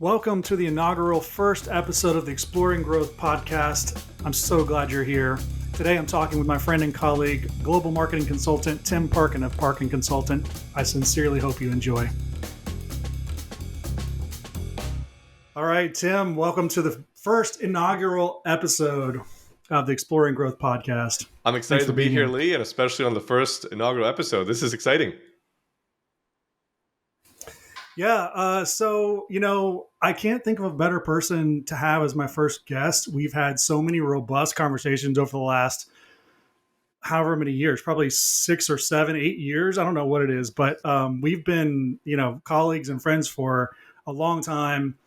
Welcome to the inaugural first episode of the Exploring Growth podcast. I'm so glad you're here. Today I'm talking with my friend and colleague, global marketing consultant Tim Parkin of Parkin Consultant. I sincerely hope you enjoy. All right, Tim, welcome to the first inaugural episode of the Exploring Growth podcast. I'm excited to be here, Lee, and especially on the first inaugural episode. This is exciting. Yeah, I can't think of a better person to have as my first guest. We've had so many robust conversations over the last however many years, probably 6 or 7, 8 years. I don't know what it is, but we've been, colleagues and friends for a long time.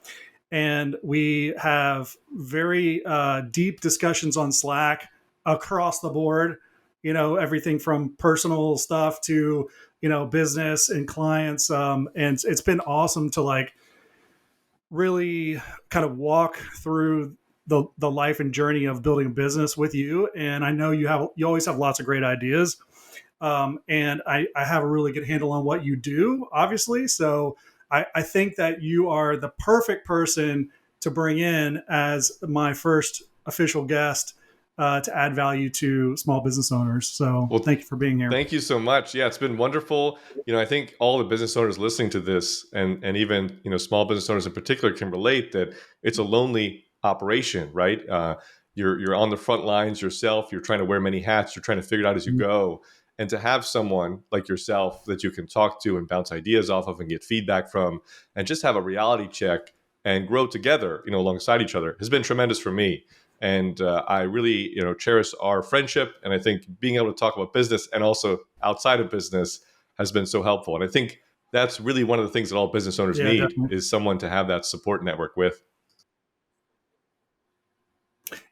And we have very deep discussions on Slack across the board, everything from personal stuff to business and clients, and it's been awesome to really kind of walk through the life and journey of building a business with you. And I know you always have lots of great ideas, and I have a really good handle on what you do, obviously. So I think that you are the perfect person to bring in as my first official guest to add value to small business owners. So thank you for being here. Thank you so much. Yeah, it's been wonderful. I think all the business owners listening to this and even, small business owners in particular can relate that it's a lonely operation, right? You're on the front lines yourself. You're trying to wear many hats. You're trying to figure it out as you go. And to have someone like yourself that you can talk to and bounce ideas off of and get feedback from and just have a reality check and grow together, alongside each other has been tremendous for me. And I really, cherish our friendship. And I think being able to talk about business and also outside of business has been so helpful. And I think that's really one of the things that all business owners need definitely. Is someone to have that support network with.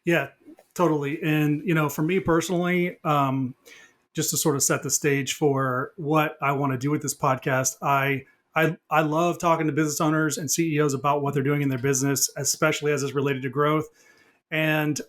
Yeah, totally. And, for me personally, just to sort of set the stage for what I want to do with this podcast, I love talking to business owners and CEOs about what they're doing in their business, especially as it's related to growth. And,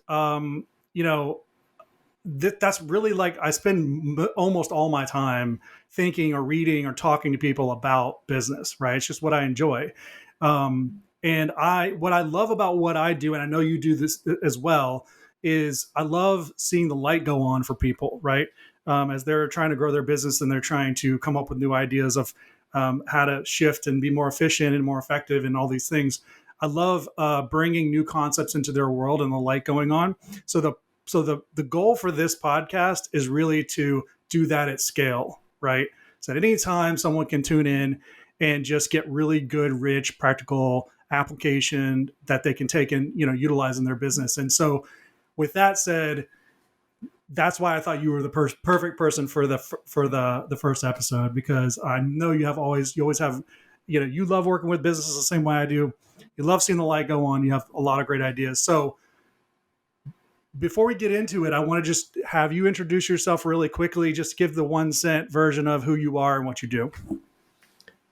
that's really I spend almost all my time thinking or reading or talking to people about business, right? It's just what I enjoy. And what I love about what I do, and I know you do this as well, is I love seeing the light go on for people, right? As they're trying to grow their business and they're trying to come up with new ideas of how to shift and be more efficient and more effective and all these things. I love bringing new concepts into their world and the light going on. So the goal for this podcast is really to do that at scale, right? So at any time someone can tune in and just get really good, rich, practical application that they can take and utilize in their business. And so with that said, that's why I thought you were the perfect person for the first episode, because I know you always have, you love working with businesses the same way I do. You love seeing the light go on. You have a lot of great ideas. So before we get into it, I want to just have you introduce yourself really quickly. Just give the 1 cent version of who you are and what you do.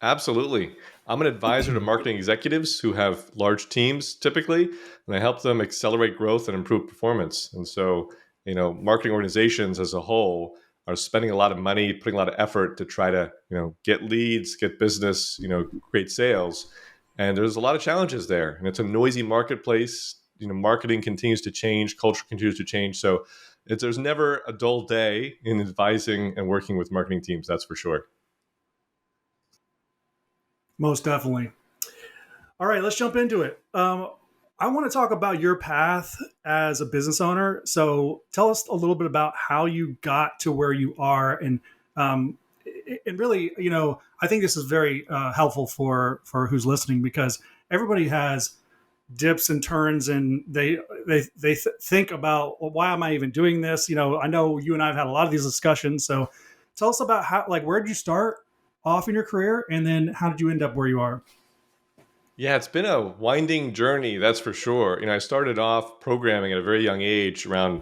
Absolutely. I'm an advisor to marketing executives who have large teams typically, and I help them accelerate growth and improve performance. And so, marketing organizations as a whole are spending a lot of money, putting a lot of effort to try to, get leads, get business, create sales. And there's a lot of challenges there. And it's a noisy marketplace. Marketing continues to change, culture continues to change. So there's never a dull day in advising and working with marketing teams, that's for sure. Most definitely. All right, let's jump into it. I want to talk about your path as a business owner. So tell us a little bit about how you got to where you are. And really, I think this is very helpful for who's listening, because everybody has dips and turns, and they think about, well, why am I even doing this? I know you and I have had a lot of these discussions. So tell us about how, where did you start off in your career, and then how did you end up where you are? Yeah, it's been a winding journey, that's for sure. I started off programming at a very young age, around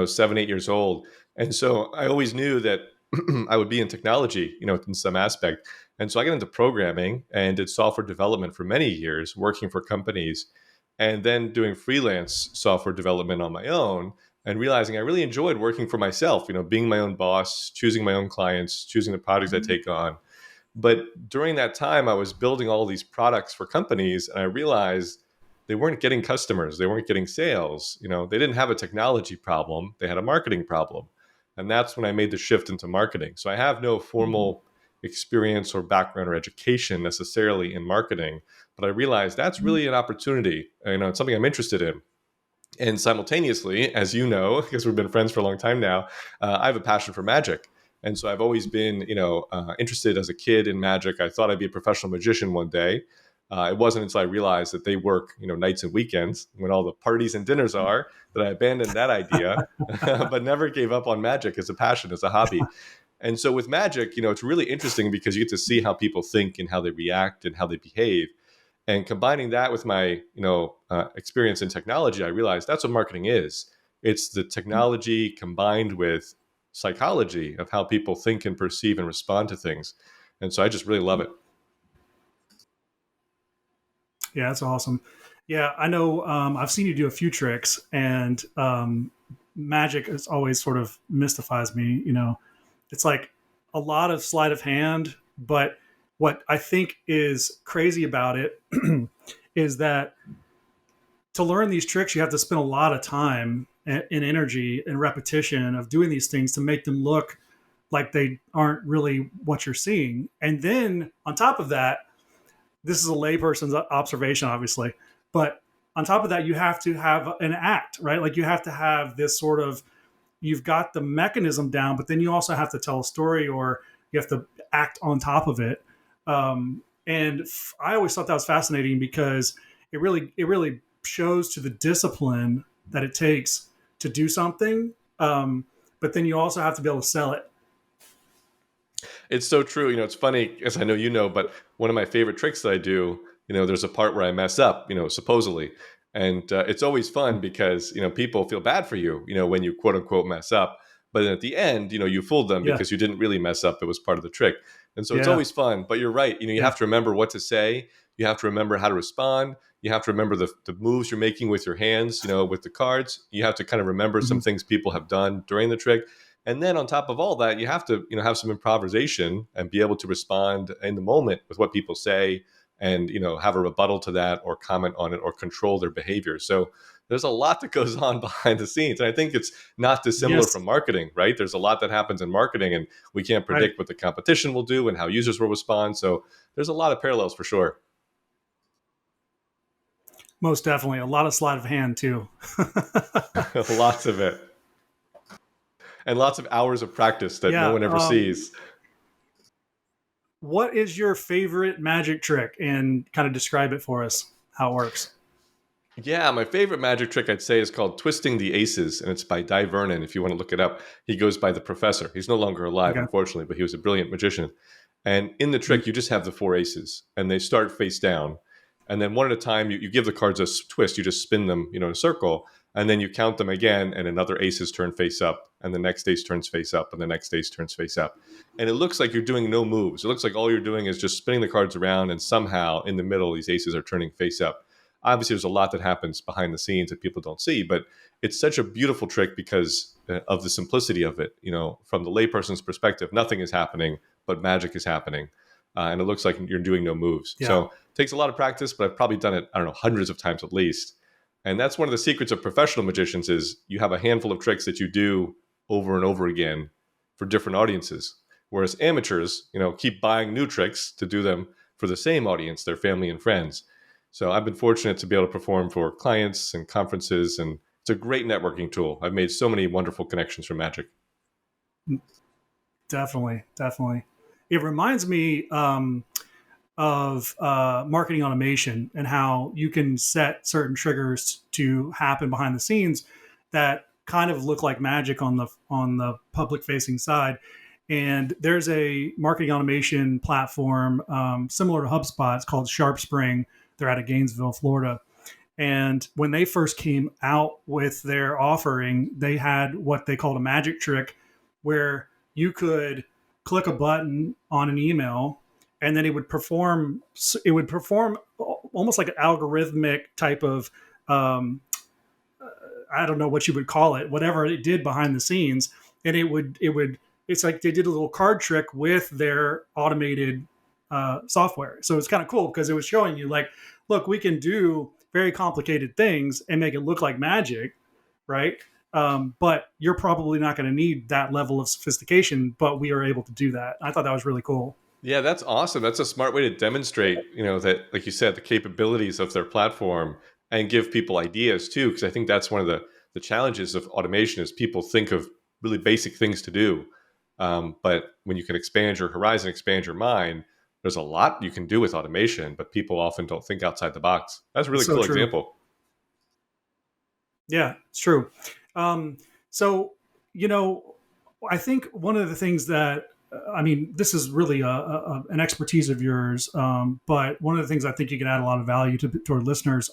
7, 8 years old, and so I always knew that I would be in technology, in some aspect. And so I got into programming and did software development for many years, working for companies, and then doing freelance software development on my own, and realizing I really enjoyed working for myself, being my own boss, choosing my own clients, choosing the projects I take on. But during that time, I was building all these products for companies, and I realized they weren't getting customers, they weren't getting sales. They didn't have a technology problem, they had a marketing problem. And that's when I made the shift into marketing. So I have no Mhm. formal experience or background or education necessarily in marketing, but I realized that's really an opportunity. It's something I'm interested in. And simultaneously, as you know, because we've been friends for a long time now, I have a passion for magic. And so I've always been, interested as a kid in magic. I thought I'd be a professional magician one day. It wasn't until I realized that they work, nights and weekends when all the parties and dinners are, that I abandoned that idea, but never gave up on magic as a passion, as a hobby. And so with magic, it's really interesting because you get to see how people think and how they react and how they behave. And combining that with my experience in technology, I realized that's what marketing is. It's the technology combined with psychology of how people think and perceive and respond to things. And so I just really love it. Yeah, that's awesome. Yeah, I know. I've seen you do a few tricks, and magic is always sort of mystifies me. It's like a lot of sleight of hand, but what I think is crazy about it is that to learn these tricks, you have to spend a lot of time and energy and repetition of doing these things to make them look like they aren't really what you're seeing. And then on top of that, this is a layperson's observation, obviously, but on top of that, you have to have an act, right? Like you have to have this sort of, you've got the mechanism down, but then you also have to tell a story or you have to act on top of it. And I always thought that was fascinating because it really shows to the discipline that it takes to do something. But then you also have to be able to sell it. It's so true. It's funny, as I know but one of my favorite tricks that I do, there's a part where I mess up, supposedly. And it's always fun because, people feel bad for you, when you quote unquote mess up. But then at the end, you fooled them Yeah, because you didn't really mess up. It was part of the trick. And so it's yeah, always fun. But you're right. You yeah. have to remember what to say. You have to remember how to respond. You have to remember the moves you're making with your hands, with the cards. You have to kind of remember Mm-hmm. some things people have done during the trick. And then on top of all that, you have to, have some improvisation and be able to respond in the moment with what people say and, have a rebuttal to that or comment on it or control their behavior. So there's a lot that goes on behind the scenes. And I think it's not dissimilar Yes, from marketing, right? There's a lot that happens in marketing and we can't right. predict what the competition will do and how users will respond. So there's a lot of parallels for sure. Most definitely. A lot of sleight of hand too. Lots of it. And lots of hours of practice that no Yeah. one ever sees. What is your favorite magic trick? And kind of describe it for us, how it works. Yeah, my favorite magic trick I'd say is called Twisting the Aces, and it's by Di Vernon. If you want to look it up, he goes by the Professor. He's no longer alive, Okay. unfortunately, but he was a brilliant magician. And in the Mm. trick, you just have the four aces, and they start face down. And then one at a time, you give the cards a twist. You just spin them, in a circle, and then you count them again, and another aces turn face up, and the next ace turns face up, and the next ace turns face up. And it looks like you're doing no moves. It looks like all you're doing is just spinning the cards around, and somehow in the middle, these aces are turning face up. Obviously there's a lot that happens behind the scenes that people don't see, but it's such a beautiful trick because of the simplicity of it. From the layperson's perspective, nothing is happening but magic is happening, and it looks like you're doing no moves. Yeah. So it takes a lot of practice, but I've probably done it, I don't know, hundreds of times at least. And that's one of the secrets of professional magicians is you have a handful of tricks that you do over and over again for different audiences, whereas amateurs, keep buying new tricks to do them for the same audience, their family and friends. So I've been fortunate to be able to perform for clients and conferences, and it's a great networking tool. I've made so many wonderful connections from magic. Definitely. Definitely. It reminds me of marketing automation and how you can set certain triggers to happen behind the scenes that kind of look like magic on the public facing side. And there's a marketing automation platform similar to HubSpot. It's called SharpSpring. They're out of Gainesville, Florida. And when they first came out with their offering, they had what they called a magic trick where you could click a button on an email and then it would perform almost like an algorithmic type of um, I don't know what you would call it, whatever it did behind the scenes. And it's like they did a little card trick with their automated software. So it's kind of cool because it was showing you like, look, we can do very complicated things and make it look like magic, right? But you're probably not going to need that level of sophistication, but we are able to do that. I thought that was really cool. Yeah, that's awesome. That's a smart way to demonstrate, that, like you said, the capabilities of their platform and give people ideas too. Because I think that's one of the challenges of automation is people think of really basic things to do. But when you can expand your horizon, expand your mind, there's a lot you can do with automation, but people often don't think outside the box. That's a It's really so cool true. example. Yeah, it's true. Um, so, you know, I think one of the things that, I mean, this is really an expertise of yours, but one of the things I think you can add a lot of value to our listeners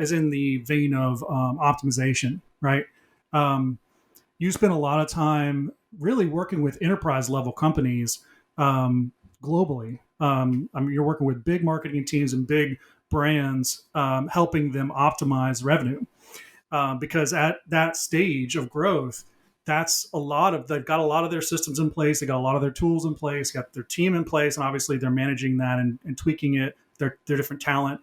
is in the vein of optimization, right? Um, you spend a lot of time really working with enterprise level companies globally. I mean, you're working with big marketing teams and big brands, helping them optimize revenue because at that stage of growth, that's a lot of they've got a lot of their systems in place, they got a lot of their tools in place, got their team in place, and obviously they're managing that and tweaking it, their different talent.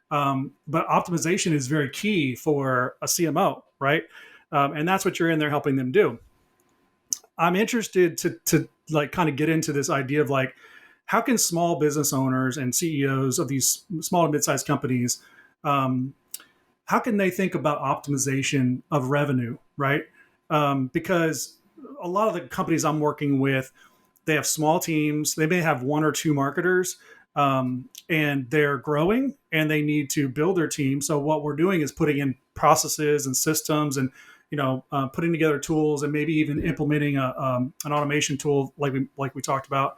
But optimization is very key for a CMO, right? And that's what you're in there helping them do. I'm interested to like kind of get into this idea of like how can small business owners and CEOs of these small and mid-sized companies um, how can they think about optimization of revenue, right? Because a lot of the companies I'm working with, they have small teams. They may have one or two marketers, and they're growing, and they need to build their team. So what we're doing is putting in processes and systems, and putting together tools, and maybe even implementing an automation tool like we talked about.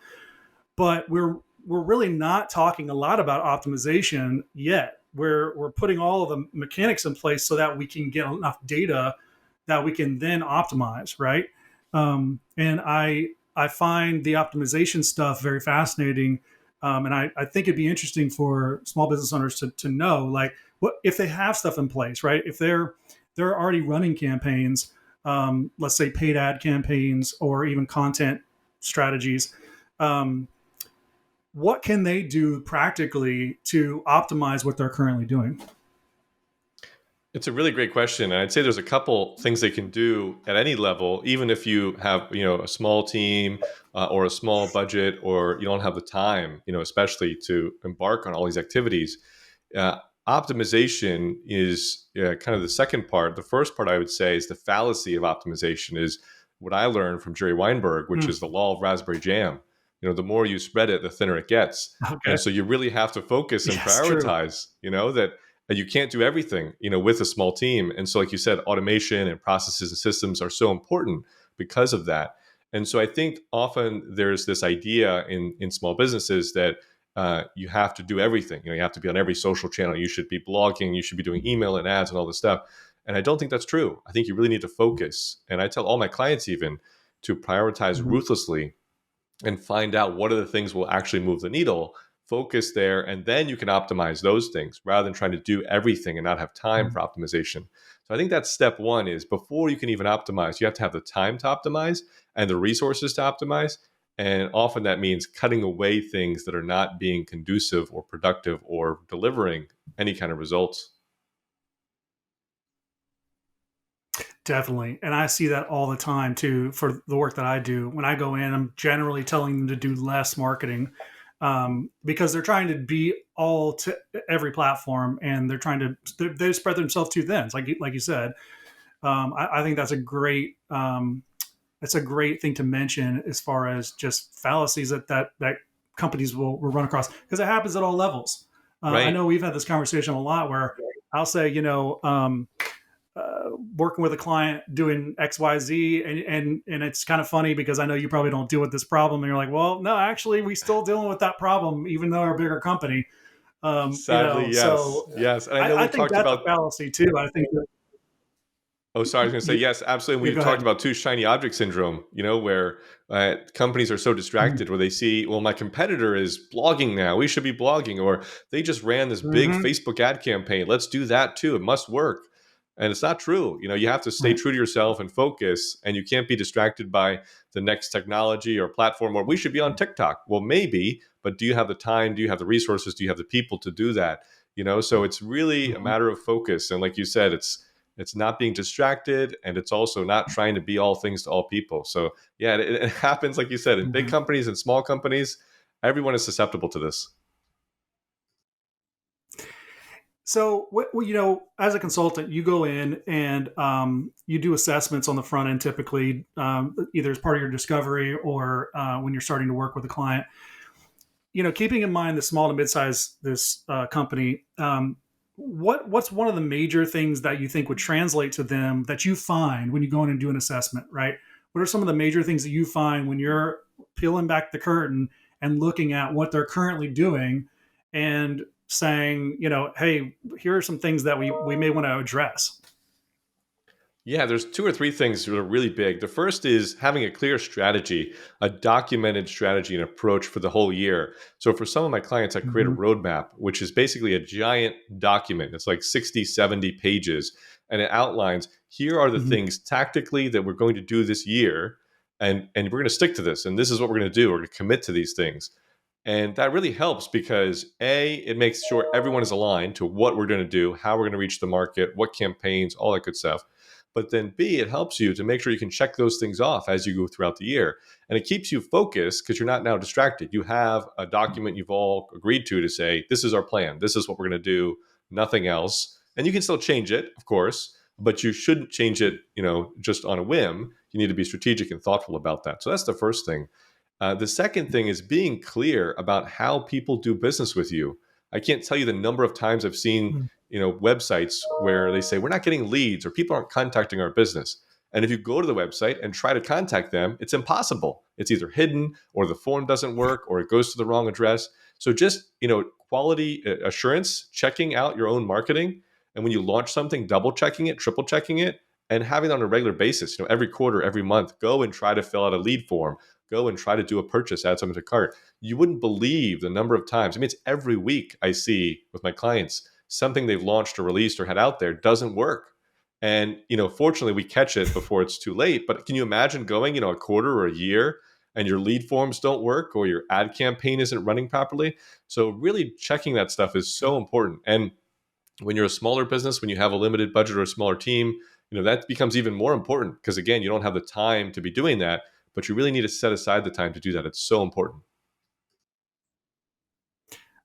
But we're really not talking a lot about optimization yet. We're putting all of the mechanics in place so that we can get enough data that we can then optimize, right? And I find the optimization stuff very fascinating, and I think it'd be interesting for small business owners to know like what if they have stuff in place, right? If they're already running campaigns, let's say paid ad campaigns or even content strategies. Um, what can they do practically to optimize what they're currently doing? It's a really great question. And I'd say there's a couple things they can do at any level, even if you have, a small team or a small budget, or you don't have the time, especially to embark on all these activities. Uh, Optimization is kind of the second part. The first part I would say is the fallacy of optimization is what I learned from Jerry Weinberg, which Hmm. is the law of raspberry jam. The more you spread it, the thinner it gets. Okay. And so you really have to focus and Yes, true. prioritize, that you can't do everything, with a small team. And so, like you said, automation and processes and systems are so important because of that. And so I think often there's this idea in small businesses that you have to do everything. You have to be on every social channel. You should be blogging. You should be doing email and ads and all this stuff. And I don't think that's true. I think you really need to focus. And I tell all my clients even to prioritize Mhm. ruthlessly and find out what are the things will actually move the needle, focus there, and then you can optimize those things rather than trying to do everything and not have time for optimization. So I think that's step one is before you can even optimize, you have to have the time to optimize and the resources to optimize. And often that means cutting away things that are not being conducive or productive or delivering any kind of results. Definitely. And I see that all the time too for the work that I do. When I go in, I'm generally telling them to do less marketing because they're trying to be all to every platform and they're trying to, they spread themselves too thin. It's like you said. I think that's a great thing to mention as far as just fallacies that companies will run across because it happens at all levels. I Right. know we've had this conversation a lot where I'll say, working with a client doing XYZ, and it's kind of funny because I know you probably don't deal with this problem, and you're like, well, no, actually, we still dealing with that problem, even though we're a bigger company. Sadly, yes. So Yes. And I know I we've think talked that's a about. fallacy too. I think that Oh, sorry. I was going to say yes, absolutely. you We've go talked ahead. about too shiny object syndrome. Where companies are so distracted, where they see, well, my competitor is blogging now. We should be blogging, or they just ran this big Mm-hmm. Facebook ad campaign. Let's do that too. It must work. And it's not true. You have to stay Right. true to yourself and focus, and you can't be distracted by the next technology or platform, or we should be on TikTok. Well, maybe, but do you have the time? Do you have the resources? Do you have the people to do that? So it's really a Mhm. matter of focus. And like you said, it's not being distracted, and it's also not trying to be all things to all people. So yeah, it happens, like you said, in big Mhm. companies and small companies. Everyone is susceptible to this. So, as a consultant, you go in and you do assessments on the front end, typically, either as part of your discovery or when you're starting to work with a client. Keeping in mind the small to mid-size this company, what's one of the major things that you think would translate to them that you find when you go in and do an assessment, right? What are some of the major things that you find when you're peeling back the curtain and looking at what they're currently doing and saying, hey, here are some things that we may want to address. Yeah, there's two or three things that are really big. The first is having a clear strategy, a documented strategy and approach for the whole year. So for some of my clients, I create a Hmm. roadmap, which is basically a giant document. It's like 60, 70 pages, and it outlines here are the Hmm. things tactically that we're going to do this year, and we're going to stick to this, and this is what we're going to do. We're going to commit to these things. And that really helps because it makes sure everyone is aligned to what we're going to do, how we're going to reach the market, what campaigns, all that good stuff. But then B, it helps you to make sure you can check those things off as you go throughout the year. And it keeps you focused because you're not now distracted. You have a document you've all agreed to say, this is our plan. This is what we're going to do, nothing else. And you can still change it, of course, but you shouldn't change it, just on a whim. You need to be strategic and thoughtful about that. So that's the first thing. The second thing is being clear about how people do business with you. I can't tell you the number of times I've seen, websites where they say we're not getting leads or people aren't contacting our business. And if you go to the website and try to contact them, it's impossible. It's either hidden or the form doesn't work or it goes to the wrong address. So just, quality assurance, checking out your own marketing. And when you launch something, double checking it, triple checking it, and having it on a regular basis, every quarter, every month, go and try to fill out a lead form, go and try to do a purchase, add something to cart. You wouldn't believe the number of times. I mean, it's every week I see with my clients something they've launched or released or had out there doesn't work. And, fortunately we catch it before it's too late. But can you imagine going, a quarter or a year and your lead forms don't work or your ad campaign isn't running properly? So really checking that stuff is so important. And when you're a smaller business, when you have a limited budget or a smaller team, that becomes even more important because again, you don't have the time to be doing that, but you really need to set aside the time to do that. It's so important.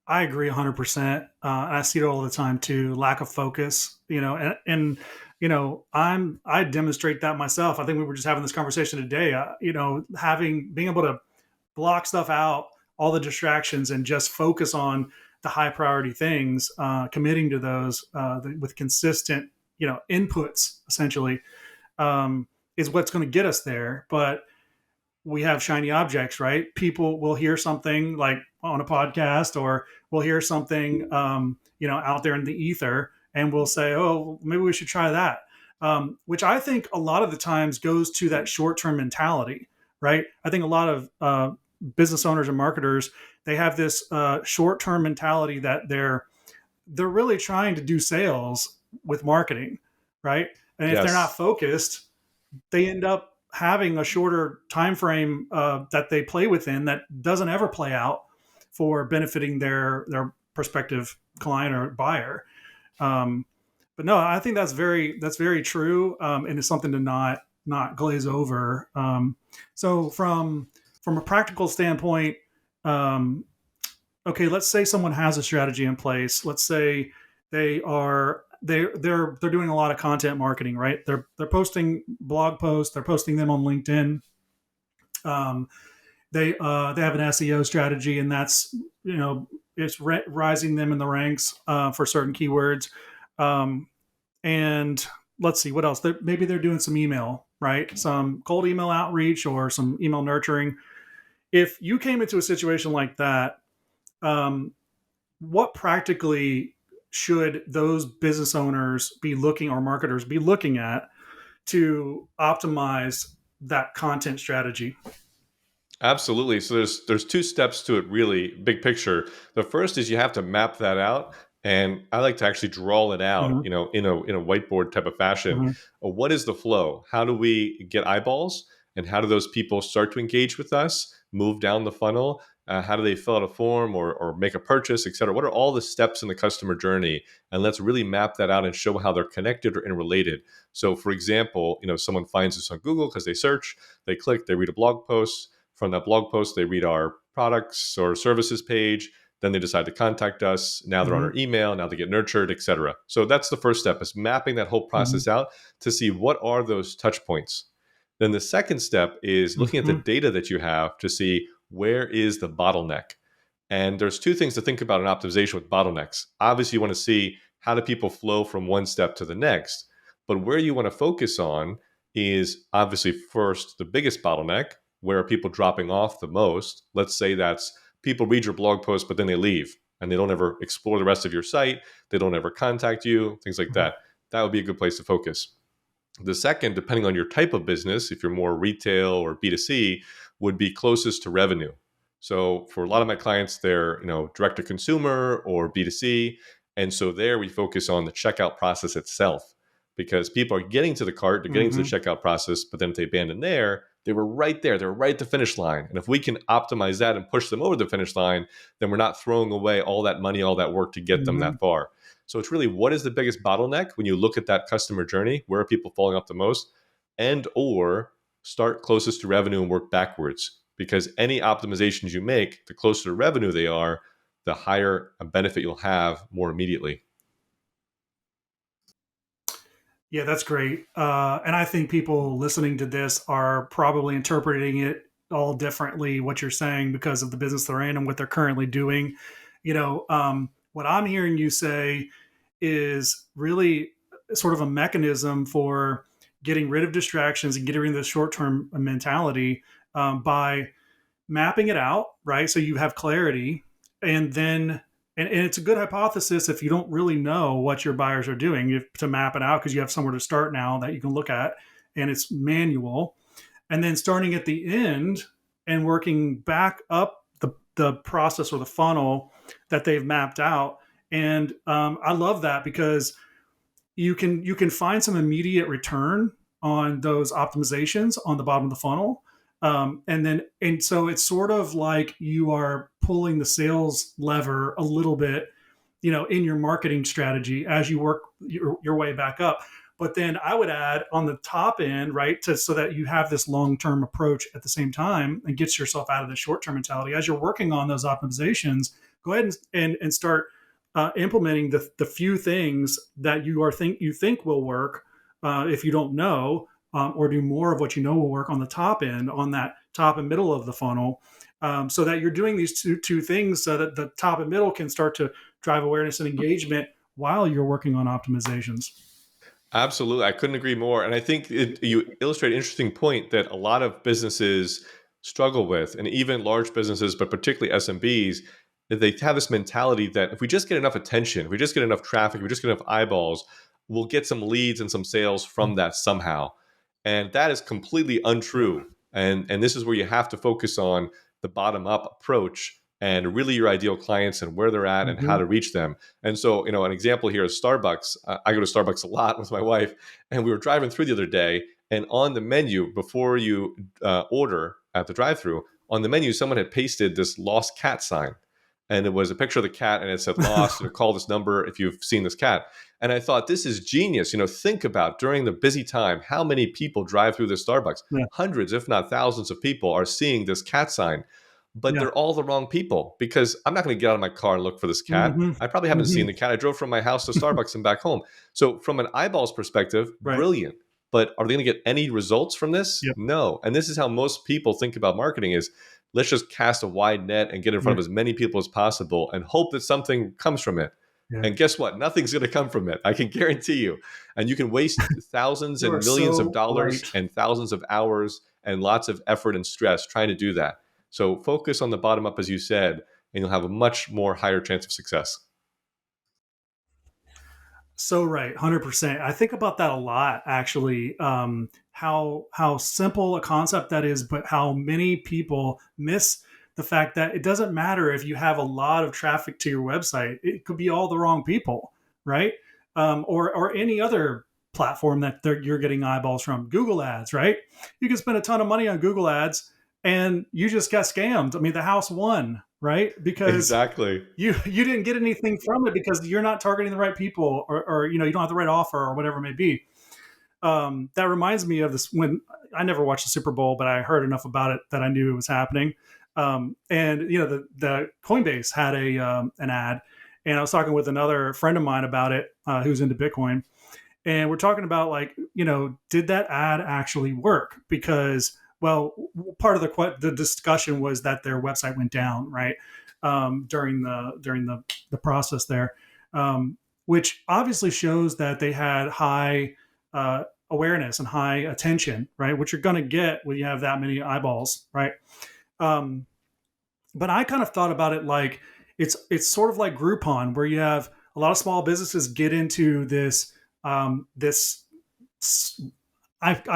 I agree 100%. I see it all the time too. Lack of focus, and I demonstrate that myself. I think we were just having this conversation today. Being able to block stuff out, all the distractions, and just focus on the high priority things, committing to those with consistent, inputs essentially, is what's going to get us there. But we have shiny objects, right? People will hear something like on a podcast, or we'll hear something, out there in the ether, and we'll say, "Oh, maybe we should try that." Which I think a lot of the times goes to that short-term mentality, right? I think a lot of business owners and marketers, they have this short-term mentality that they're really trying to do sales with marketing, right? And if they're not Yes. focused, they end up having a shorter time frame that they play within that doesn't ever play out for benefiting their prospective client or buyer. Um, but no, I think that's very true, and it's something to not glaze over. So from a practical standpoint, um, okay, let's say someone has a strategy in place. Let's say they're doing a lot of content marketing, right? They're posting blog posts, they're posting them on LinkedIn. Um, they have an SEO strategy, and that's it's rising them in the ranks for certain keywords. Um, and let's see what else. Maybe they're doing some email, right? Some cold email outreach or some email nurturing. If you came into a situation like that, um, what practically should those business owners be looking, or marketers be looking at, to optimize that content strategy? Absolutely. So there's two steps to it really, big picture. The first is you have to map that out And I like to actually draw it out, Hmm. in a whiteboard type of fashion. Hmm. What is the flow? How do we get eyeballs, and how do those people start to engage with us, move down the funnel? How do they fill out a form or make a purchase, et cetera? What are all the steps in the customer journey? And let's really map that out and show how they're connected or interrelated. So, for example, someone finds us on Google because they search, they click, they read a blog post. From that blog post, they read our products or services page. Then they decide to contact us. Now they're on our Hmm. email. Now they get nurtured, et cetera. So that's the first step, is mapping that whole Hmm. process out to see what are those touch points. Then the second step is looking at the Hmm. data that you have to see where is the bottleneck. And there's two things to think about in optimization with bottlenecks. Obviously, you want to see how do people flow from one step to the next. But where you want to focus on is obviously first the biggest bottleneck, where are people dropping off the most. Let's say that's people read your blog post, but then they leave and they don't ever explore the rest of your site. They don't ever contact you, things like Hmm. that. That would be a good place to focus. The second, depending on your type of business, if you're more retail or B2C, would be closest to revenue. So for a lot of my clients, they're direct to consumer or B2C. And so there we focus on the checkout process itself, because people are getting to the cart, they're getting to the Hmm. checkout process, but then if they abandon there, they were right there. They're right at the finish line. And if we can optimize that and push them over the finish line, then we're not throwing away all that money, all that work to get them Hmm. that far. So it's really, what is the biggest bottleneck when you look at that customer journey? Where are people falling off the most? And or start closest to revenue and work backwards. Because any optimizations you make, the closer to revenue they are, the higher a benefit you'll have more immediately. Yeah, that's great. And I think people listening to this are probably interpreting it all differently, what you're saying, because of the business they're in and what they're currently doing. What I'm hearing you say is really sort of a mechanism for getting rid of distractions and getting rid of the short term mentality, by mapping it out, right? So you have clarity, and then and it's a good hypothesis if you don't really know what your buyers are doing, to map it out, because you have somewhere to start now that you can look at, and it's manual. And then starting at the end and working back up the process or the funnel that they've mapped out. And I love that, because you can find some immediate return on those optimizations on the bottom of the funnel. And so it's sort of like you are pulling the sales lever a little bit, in your marketing strategy as you work your way back up. But then I would add on the top end, right, so that you have this long-term approach at the same time and gets yourself out of the short-term mentality. As you're working on those optimizations, go ahead and start implementing the few things that you think will work, if you don't know, or do more of what you know will work on the top end, on that top and middle of the funnel, so that you're doing these two things so that the top and middle can start to drive awareness and engagement while you're working on optimizations. Absolutely. I couldn't agree more. And I think you illustrate an interesting point that a lot of businesses struggle with, and even large businesses, but particularly SMBs, that they have this mentality that if we just get enough attention, if we just get enough traffic, if we just get enough eyeballs, we'll get some leads and some sales from that somehow. And that is completely Yeah. untrue. And this is where you have to focus on the bottom up approach and really your ideal clients and where they're at and how Hmm. to reach them. And so, an example here is Starbucks. I go to Starbucks a lot with my wife, and we were driving through the other day, and on the menu, before you order at the drive-through, on the menu, someone had pasted this lost cat sign, and it was a picture of the cat, and it said lost. Call this number if you've seen this cat. And I thought, this is genius. Think about during the busy time how many people drive through this Starbucks. Yeah. Hundreds, if not thousands, of people are seeing this cat sign, but Yeah. they're all the wrong people, because I'm not going to get out of my car and look for this cat. Hmm. I probably haven't Hmm. seen the cat. I drove from my house to Starbucks and back home. So, from an eyeballs perspective, Right. brilliant. But are they going to get any results from this? Yep. No. And this is how most people think about marketing: is let's just cast a wide net and get in front Yeah. of as many people as possible and hope that something comes from it. Yeah. And guess what? Nothing's going to come from it. I can guarantee you. And you can waste thousands You are and millions of so dollars right. and thousands of hours and lots of effort and stress trying to do that. So focus on the bottom up, as you said, and you'll have a much more higher chance of success. So right, 100%. I think about that a lot, actually. How simple a concept that is, but how many people miss the fact that it doesn't matter if you have a lot of traffic to your website. It could be all the wrong people, right? Or any other platform that you're getting eyeballs from. Google ads, right? You can spend a ton of money on Google ads and you just got scammed. I mean, the house won, right? Because Exactly. you didn't get anything from it because you're not targeting the right people, or you know, you don't have the right offer or whatever it may be. That reminds me of this, when I never watched the Super Bowl, but I heard enough about it that I knew it was happening. And you know, the Coinbase had an ad, and I was talking with another friend of mine about it, who's into Bitcoin, and we're talking about, like, you know, did that ad actually work? Because, well, part of the discussion was that their website went down, right, during the process there, which obviously shows that they had high awareness and high attention, right? Which you're going to get when you have that many eyeballs, right? Um, but I kind of thought about it like it's sort of like Groupon, where you have a lot of small businesses get into this. I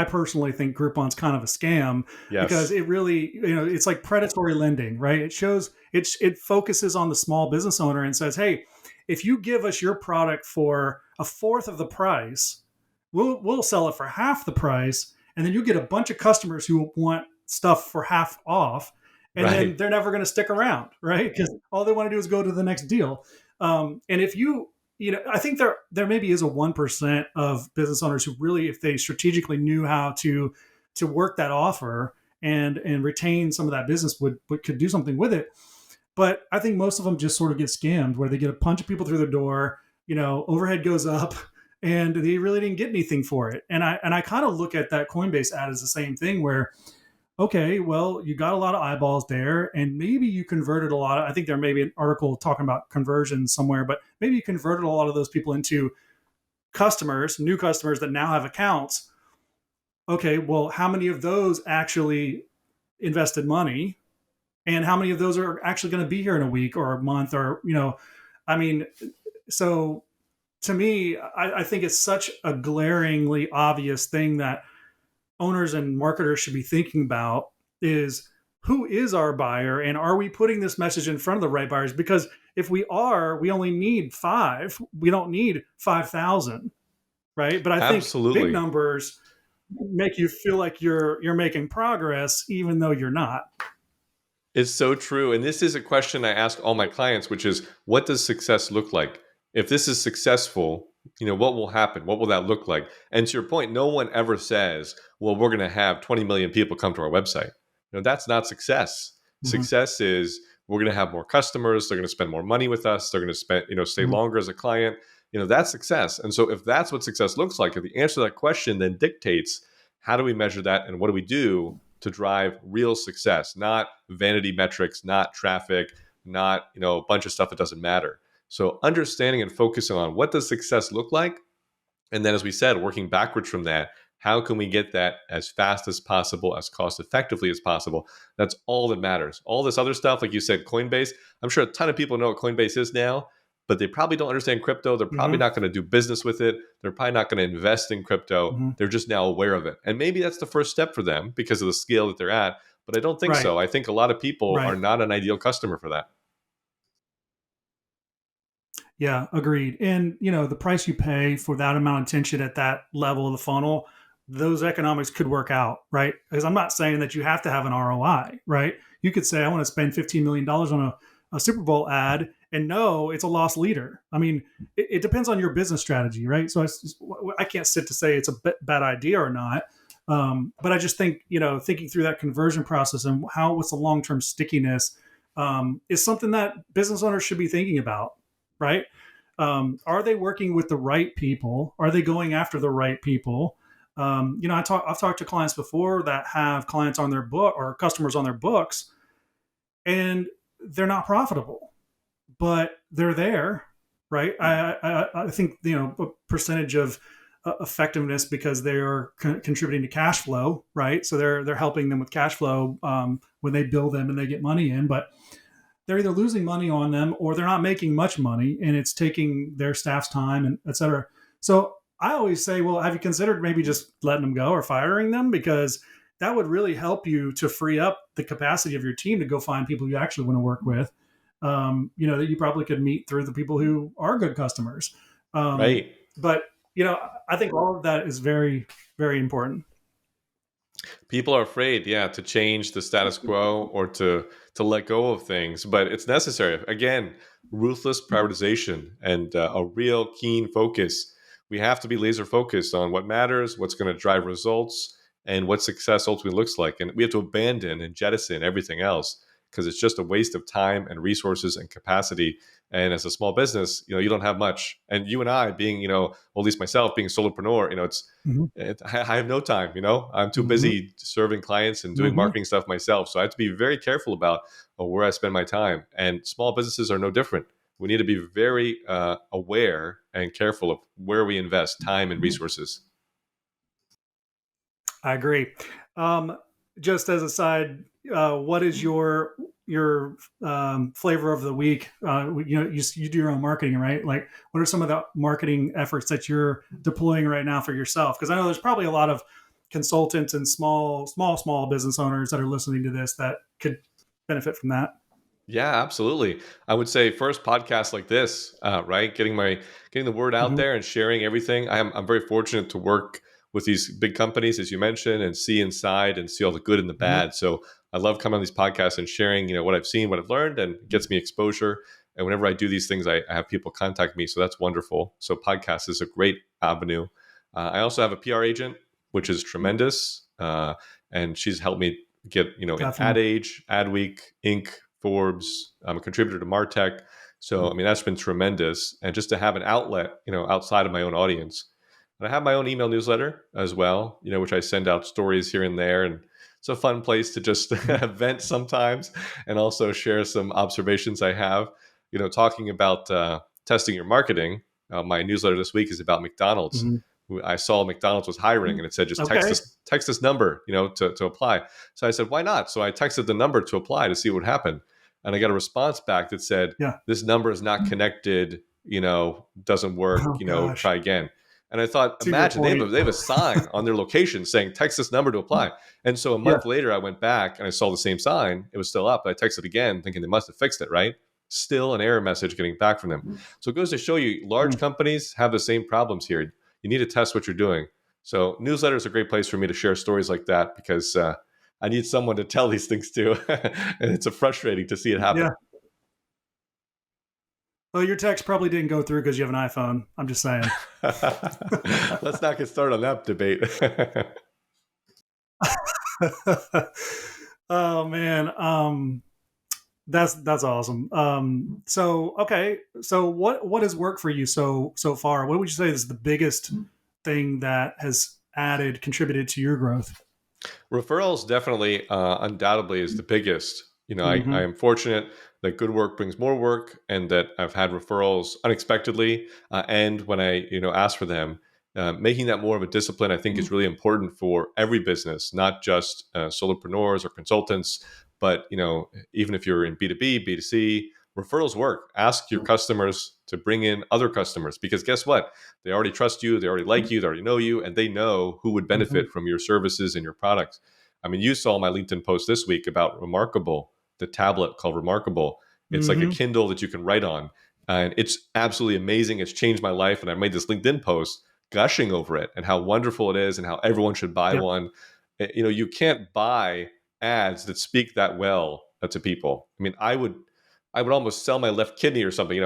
personally think Groupon's kind of a scam because Yes. it really, you know, it's like predatory lending, right? It focuses on the small business owner and says, hey, if you give us your product for a fourth of the price, we'll sell it for half the price, and then you get a bunch of customers who want stuff for half off, and then Right. they're never going to stick around, right? Because all they want to do is go to the next deal. And if you know, I think there maybe is a 1% of business owners who really, if they strategically knew how to work that offer and retain some of that business, would could do something with it. But I think most of them just sort of get scammed, where they get a bunch of people through the door, you know, overhead goes up, and they really didn't get anything for it. And I kind of look at that Coinbase ad as the same thing, where, okay, well, you got a lot of eyeballs there, and maybe you converted a lot of, I think there may be an article talking about conversions somewhere, but maybe you converted a lot of those people into customers, new customers that now have accounts. Okay, well, how many of those actually invested money, and how many of those are actually going to be here in a week or a month, or, you know, I mean, so to me, I think it's such a glaringly obvious thing that owners and marketers should be thinking about is, who is our buyer, and are we putting this message in front of the right buyers? Because if we are, we only need five. We don't need 5,000, right? But I think big Absolutely. numbers make you feel like you're making progress, even though you're not. It's so true. And this is a question I ask all my clients, which is, what does success look like? If this is successful, what will happen? What will that look like? And to your point, no one ever says, well, we're going to have 20 million people come to our website. That's not success. Mhm. Success is, we're going to have more customers. They're going to spend more money with us. They're going to stay Mhm. longer as a client. That's success. And so if that's what success looks like, if the answer to that question then dictates, how do we measure that, and what do we do to drive real success, not vanity metrics, not traffic, not a bunch of stuff that doesn't matter. So understanding and focusing on, what does success look like, and then, as we said, working backwards from that, how can we get that as fast as possible, as cost effectively as possible? That's all that matters. All this other stuff, like you said, Coinbase, I'm sure a ton of people know what Coinbase is now, but they probably don't understand crypto. They're probably Mhm. not going to do business with it. They're probably not going to invest in crypto. Mhm. They're just now aware of it. And maybe that's the first step for them because of the scale that they're at. But I don't think Right. so. I think a lot of people are Right. not an ideal customer for that. Yeah, agreed. And you know, the price you pay for that amount of attention at that level of the funnel, those economics could work out, right? Because I'm not saying that you have to have an ROI, right? You could say, I want to spend $15 million on a Super Bowl ad, and no, it's a lost leader. I mean, it depends on your business strategy, right? So I can't sit to say it's a bad idea or not. But I just think, you know, thinking through that conversion process and what's the long term stickiness, is something that business owners should be thinking about, right? Are they working with the right people? Are they going after the right people? You know, I've talked to clients before that have clients on their book, or customers on their books, and they're not profitable, but they're there, right? I think, you know, a percentage of effectiveness because they are contributing to cash flow, right? So they're helping them with cash flow, when they bill them and they get money in, but they're either losing money on them or they're not making much money, and it's taking their staff's time, and et cetera. So I always say, well, have you considered maybe just letting them go or firing them? Because that would really help you to free up the capacity of your team to go find people you actually want to work with. That you probably could meet through the people who are good customers. Um, Right. but I think all of that is very, very important. People are afraid, yeah, to change the status quo or to let go of things, but it's necessary. Again, ruthless prioritization and a real keen focus. We have to be laser focused on what matters, what's going to drive results, and what success ultimately looks like. And we have to abandon and jettison everything else because it's just a waste of time and resources and capacity. And as a small business, you don't have much. And you and I, being, well, at least myself, being a solopreneur, Mm-hmm. I have no time. I'm too Mm-hmm. busy serving clients and doing Mm-hmm. marketing stuff myself. So I have to be very careful about where I spend my time. And small businesses are no different. We need to be very aware and careful of where we invest time and resources. I agree. Um, just as a side, what is your flavor of the week? You do your own marketing, right? Like, what are some of the marketing efforts that you're deploying right now for yourself? Because I know there's probably a lot of consultants and small business owners that are listening to this that could benefit from that. Yeah, absolutely. I would say first podcasts like this, right? Getting the word out Mm-hmm. there and sharing everything. I'm very fortunate to work with these big companies, as you mentioned, and see inside and see all the good and the Mm-hmm. bad. So I love coming on these podcasts and sharing, what I've seen, what I've learned, and it gets me exposure. And whenever I do these things, I have people contact me, so that's wonderful. So podcast is a great avenue. I also have a PR agent, which is tremendous, and she's helped me get in Ad Definitely. Age, Adweek, Inc. Forbes. I'm a contributor to Martech. So, I mean, that's been tremendous. And just to have an outlet, outside of my own audience. And I have my own email newsletter as well, which I send out stories here and there. And it's a fun place to just Mm-hmm. vent sometimes and also share some observations I have, talking about testing your marketing. My newsletter this week is about McDonald's. Mm-hmm. I saw McDonald's was hiring and it said, just Okay. text this number, to apply. So I said, why not? So I texted the number to apply to see what would happen. And I got a response back that said, Yeah. this number is not connected, doesn't work, Oh gosh. try again. And I thought, To your imagine they have point. they have a sign on their location saying, text this number to apply. And so a Yeah. month later, I went back and I saw the same sign. It was still up. I texted again, thinking they must have fixed it, right? Still an error message getting back from them. So it goes to show you, large Mm. companies have the same problems here. You need to test what you're doing. So newsletter is a great place for me to share stories like that because I need someone to tell these things to, and it's a frustrating to see it Yeah. happen. Well, your text probably didn't go through because you have an iPhone. I'm just saying. Let's not get started on that debate. Oh man, that's awesome. So okay, so what has worked for you so far? What would you say is the biggest thing that has contributed to your growth? Referrals definitely, undoubtedly, is the biggest. I Mm-hmm. am fortunate that good work brings more work, and that I've had referrals unexpectedly, and when I ask for them. Making that more of a discipline, I think, is really important for every business, not just solopreneurs or consultants, but even if you're in B2B, B2C, referrals work. Ask your customers to bring in other customers because guess what? They already trust you, they already like you, they already know you, and they know who would Mm-hmm. benefit from your services and your products. I mean, you saw my LinkedIn post this week about Remarkable, the tablet called Remarkable. It's like a Mm-hmm. Kindle that you can write on, and it's absolutely amazing. It's changed my life, and I made this LinkedIn post gushing over it and how wonderful it is and how everyone should buy Yep. one. You can't buy ads that speak that well to people. I mean, I would almost sell my left kidney or something,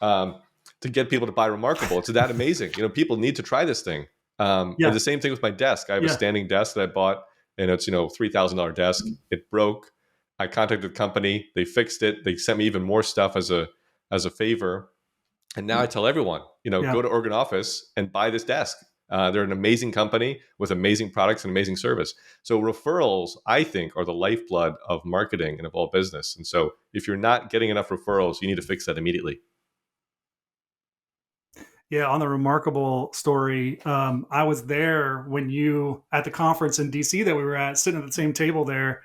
um, to get people to buy Remarkable. It's that amazing. People need to try this thing. And Yeah. the same thing with my desk. I have a Yeah. standing desk that I bought, and it's $3,000 desk. It broke. I contacted the company. They fixed it. They sent me even more stuff as a favor. And now I tell everyone, Yeah. go to Organ Office and buy this desk. They're an amazing company with amazing products and amazing service. So referrals, I think, are the lifeblood of marketing and of all business. And so if you're not getting enough referrals, you need to fix that immediately. Yeah, on the remarkable story, I was there when you at the conference in DC that we were at, sitting at the same table there,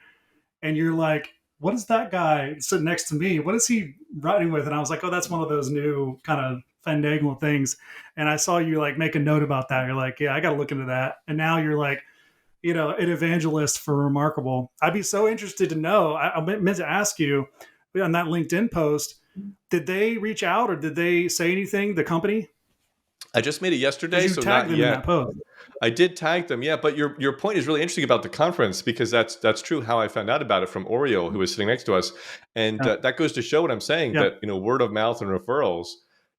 and you're like, "What is that guy sitting next to me? What is he writing with?" And I was like, "Oh, that's one of those new kind of fandangle things." And I saw you like make a note about that. You're like, "Yeah, I got to look into that." And now you're like, an evangelist for Remarkable. I'd be so interested to know. I meant to ask you on that LinkedIn post, did they reach out or did they say anything, the company? I just made it Because yesterday, you so tagged not them in that yet. post. I did tag them, yeah. But your point is really interesting about the conference, because that's true. How I found out about it from Oriole, who was sitting next to us, and Yeah. that goes to show what I'm saying. Yeah. That word of mouth and referrals.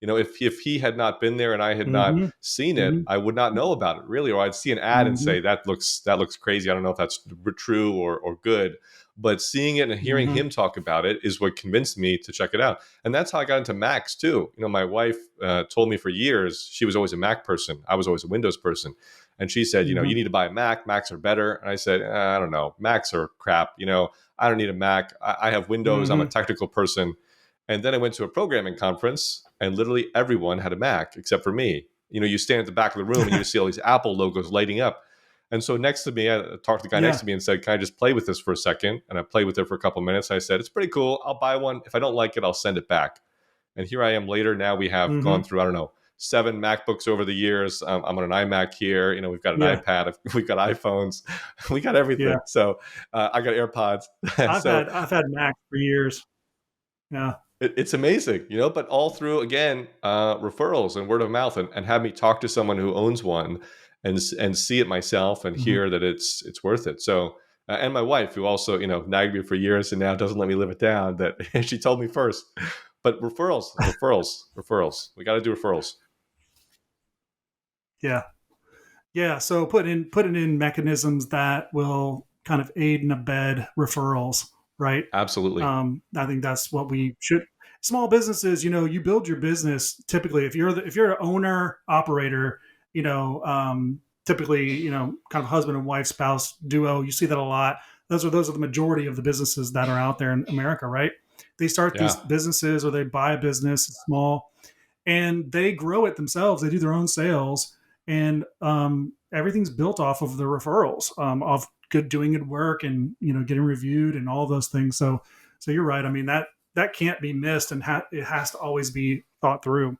If he had not been there and I had not Mm-hmm. seen it, Mm-hmm. I would not know about it really, or I'd see an ad and Mm-hmm. say that looks crazy. I don't know if that's true or good. But seeing it and hearing Mm-hmm. him talk about it is what convinced me to check it out. And that's how I got into Macs too. My wife told me for years she was always a Mac person. I was always a Windows person. And she said, Mm-hmm. you need to buy a Mac. Macs are better. And I said, I don't know. Macs are crap. I don't need a Mac. I have Windows. I'm a Mm-hmm. technical person. And then I went to a programming conference, and literally everyone had a Mac except for me. You stand at the back of the room and you just see all these Apple logos lighting up. And so next to me, I talked to the guy next Yeah. to me and said, "Can I just play with this for a second?" And I played with it for a couple of minutes. I said, "It's pretty cool. I'll buy one. If I don't like it, I'll send it back." And here I am later. Now we have gone Mm-hmm. through, I don't know, 7 MacBooks over the years. I'm on an iMac here. We've got an Yeah. iPad. We've got iPhones. We got Yeah. everything. So I got AirPods. So I've had Mac for years. Yeah. it's amazing, but all through, again, referrals and word of mouth, and have me talk to someone who owns one, and see it myself and Mm-hmm. hear that it's worth it. So, and my wife, who also, nagged me for years and now doesn't let me live it down, that she told me first. But referrals. We got to do referrals. Yeah. Yeah. So putting in mechanisms that will kind of aid and abet referrals, right? Absolutely. I think that's what we should. Small businesses, you build your business typically if you're an owner operator, typically, kind of husband and wife, spouse duo. You see that a lot. Those are the majority of the businesses that are out there in America, right? They start these Yeah. businesses or they buy a business small and they grow it themselves. They do their own sales, and everything's built off of the referrals, of doing good work, and getting reviewed and all those things. So you're right. I mean that can't be missed, and it has to always be thought through.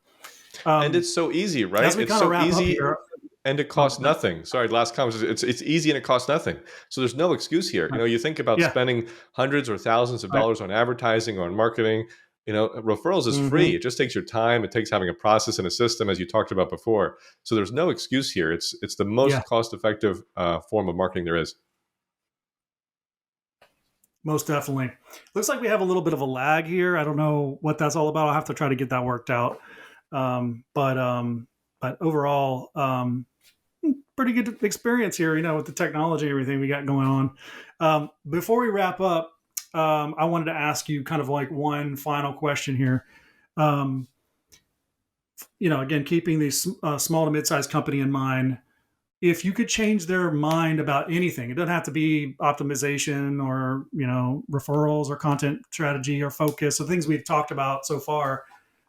And Um, it's so easy, as right? we It's kind of so wrap up easy, here, and it oh, costs nothing. Sorry, last comment. It's easy and it costs nothing. So there's no excuse here. right. You think about Yeah, spending hundreds or thousands of right. dollars on advertising or on marketing. Referrals is free. Mm-hmm. It just takes your time. It takes having a process and a system, as you talked about before. So there's no excuse here. It's the Yeah, most cost effective form of marketing there is. most definitely. Looks like we have a little bit of a lag here. I don't know what that's all about. I'll have to try to get that worked out. But overall, pretty good experience here, with the technology, everything we got going on. Before we wrap up, I wanted to ask you kind of like one final question here. Um, again, keeping these small to mid-sized company in mind, if you could change their mind about anything, it doesn't have to be optimization or referrals or content strategy or focus, the things we've talked about so far.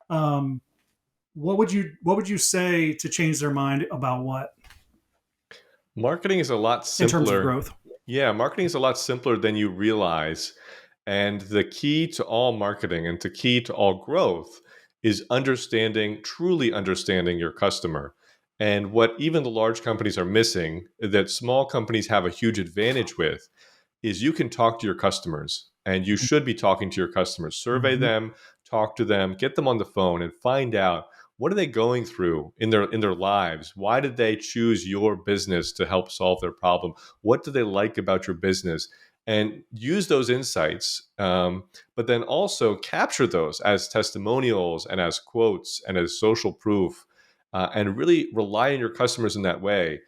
Um, what would you say to change their mind about what Marketing is a lot in terms of simpler. growth? Yeah, marketing is a lot simpler than you realize. And the key to all marketing and the key to all growth is truly understanding your customer. And what even the large companies are missing, that small companies have a huge advantage with, is you can talk to your customers, and you should be talking to your customers. Survey Mm-hmm. them, talk to them, get them on the phone, and find out what are they going through in their lives. Why did they choose your business to help solve their problem? What do they like about your business? And use those insights, but then also capture those as testimonials and as quotes and as social proof, and really rely on your customers in that way.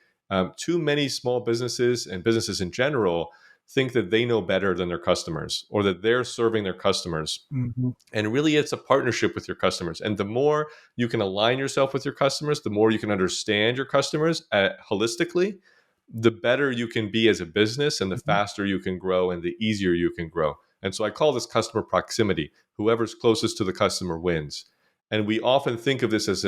Too many small businesses and businesses in general think that they know better than their customers, or that they're serving their customers. Mm-hmm. And really, it's a partnership with your customers. And the more you can align yourself with your customers, the more you can understand your customers holistically, the better you can be as a business, and the Mm-hmm. faster you can grow, and the easier you can grow. And so I call this customer proximity. Whoever's closest to the customer wins. And we often think of this as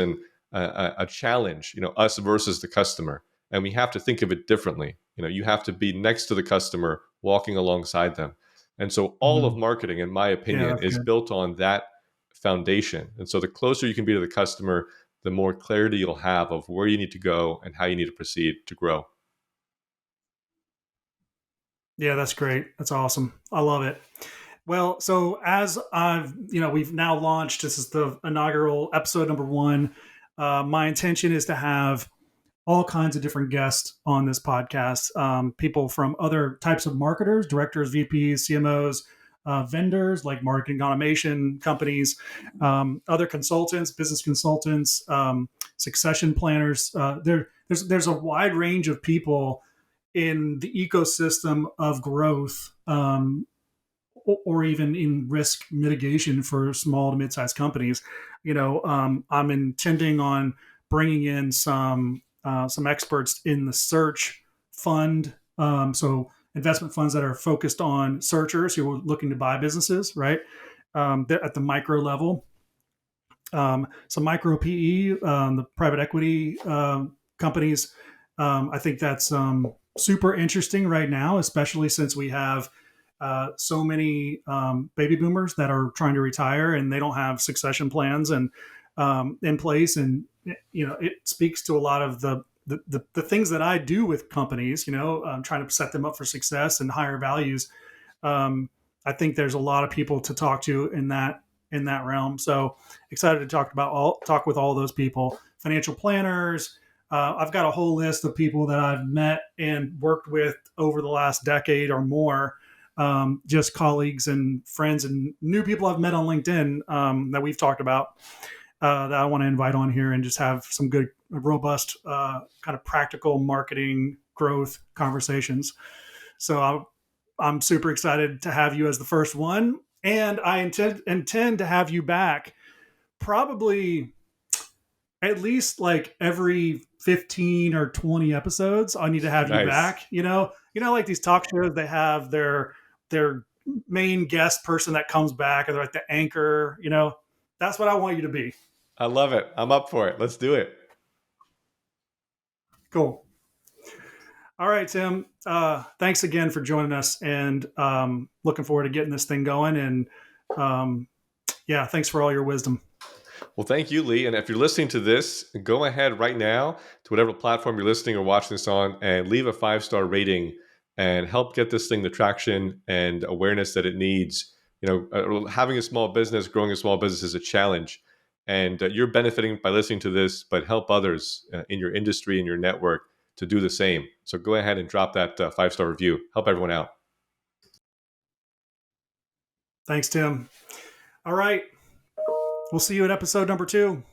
a challenge, us versus the customer. And we have to think of it differently. You have to be next to the customer, walking alongside them. And so all Mm-hmm. of marketing, in my Yeah, opinion, that's is good. built on that foundation. And so the closer you can be to the customer, the more clarity you'll have of where you need to go and how you need to proceed to grow. Yeah, that's great. That's awesome. I love it. Well, so as we've now launched. This is the inaugural episode number one. My intention is to have all kinds of different guests on this podcast. People from other types of marketers, directors, VPs, CMOs, vendors like marketing automation companies, other consultants, business consultants, succession planners. There's a wide range of people in the ecosystem of growth, or even in risk mitigation for small to mid-sized companies. I'm intending on bringing in some experts in the search fund. So investment funds that are focused on searchers who are looking to buy businesses, right? They're at the micro level. Some micro PE, the private equity companies. I think that's super interesting right now, especially since we have so many baby boomers that are trying to retire and they don't have succession plans and in place. And it speaks to a lot of the things that I do with companies. Trying to set them up for success and higher values. I think there's a lot of people to talk to in that realm. So excited to talk with all those people, financial planners. I've got a whole list of people that I've met and worked with over the last decade or more, just colleagues and friends and new people I've met on LinkedIn, that we've talked about, that I want to invite on here and just have some good, robust, kind of practical marketing growth conversations. So I'm super excited to have you as the first one, and I intend to have you back probably at least like every 15 or 20 episodes. I need to have you Nice. back. Like these talk shows, they have their main guest person that comes back, or they're like the anchor. That's what I want you to be. I love it. I'm up for it. Let's do it. Cool. All right, Tim. Thanks again for joining us, and looking forward to getting this thing going. And yeah, thanks for all your wisdom. Well, thank you, Lee. And if you're listening to this, go ahead right now to whatever platform you're listening or watching this on and leave a 5-star rating and help get this thing the traction and awareness that it needs. Having a small business, growing a small business is a challenge. And you're benefiting by listening to this, but help others in your industry and your network to do the same. So go ahead and drop that 5-star review. Help everyone out. Thanks, Tim. All right. We'll see you at episode number 2.